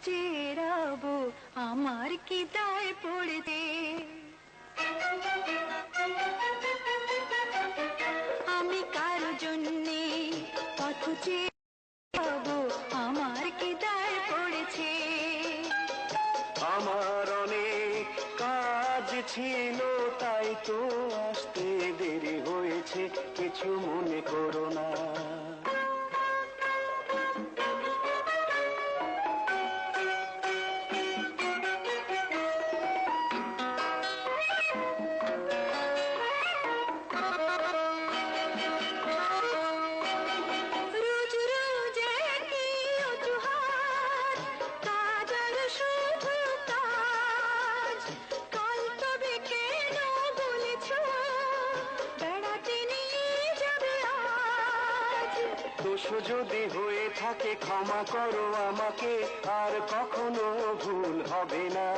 চেরাবো আমার কি দায় পড়েছে। আমি কারো জন্যে পথ চেরাবো আমার কি দায় পড়েছে। আমার অনেক কাজ ছিল তাই তো আসতে দেরি হয়েছে, কিছু মনে করো না। দোষ যদি হয়ে থাকে ক্ষমা করো আমাকে, আর কখনো ভুল হবে না।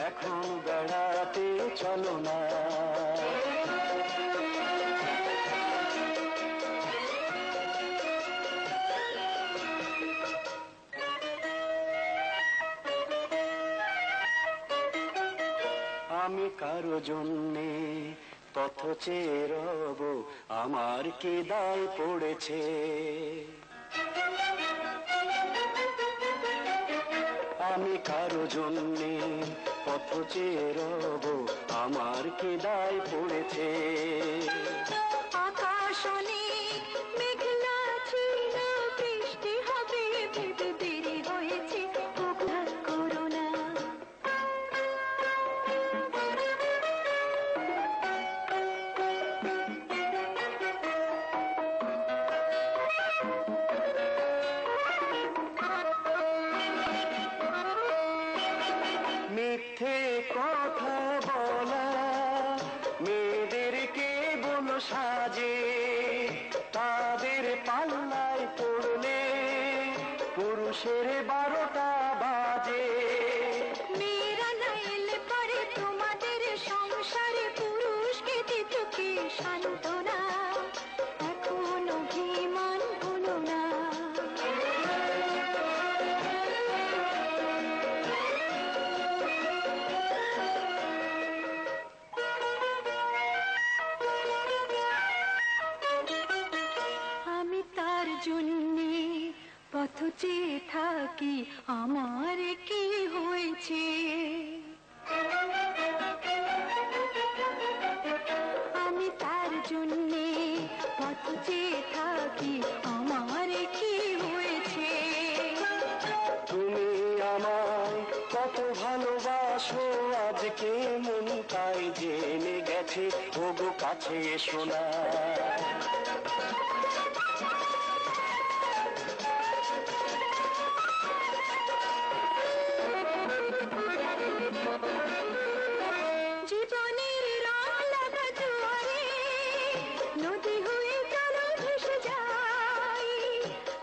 এখন বেড়াতে চলো না। আমি কারো জন্যে পথ চেয়ে রব, আমার কি দায় পড়েছে। আমি কারো জন্যে পথ চেয়ে রব, আমার কি দায় পড়েছে। আকাশ অনেক মেঘলা ছিল, বৃষ্টি হবে ভেবে দেরি হয়েছে, করো না। মিথ্যে কথা বলা মেয়েদেরকে বলো সাজে, তাদের পাল্লায় পড়লে পুরুষের 12টা বাজে। মেয়েরা না এলে পারে তোমাদের সংসারে, পুরুষকে দিত কি সান্ত্বনা, এখন অভিমান ভুলো না। আমি তার জন্যে পথ চেয়ে থাকি, আমার কি হয়েছে। আমি তার জন্যে পথ চেয়ে থাকি, আমার কি হয়েছে। তুমি আমায় কত ভালোবাসো আজকে মন তাই জেনে গেছে, ওগো কাছে এসো না। জীবনের রং লাগা জোয়ারে নদী হয়ে চলো ভেসে যাই,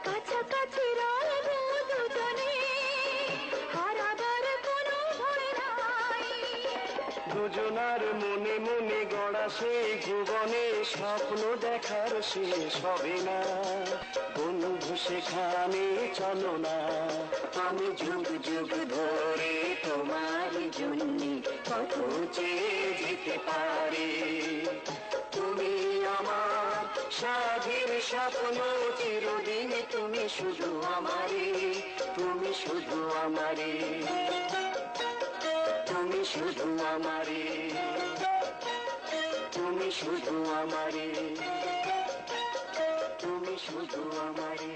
কাছাকাছি রইব দুজনে, হারাবার কোনো ভয় নাই। দুজনার মনে মনে গড়া সেই ভুবনে স্বপ্ন দেখার শেষ হবে না। বন্ধু সেখানে চলো না। আমি যুগ যুগ ধরে তোমার জন্যে কত চেয়ে যেতে পারি। তুমি আমার সাধের স্বপ্ন চিরদিন, তুমি শুধু আমারে, তুমি শুধু আমারে, তুমি শুধু আমারে, তুমি শুধু আমারে, তুমি শুধু আমারে।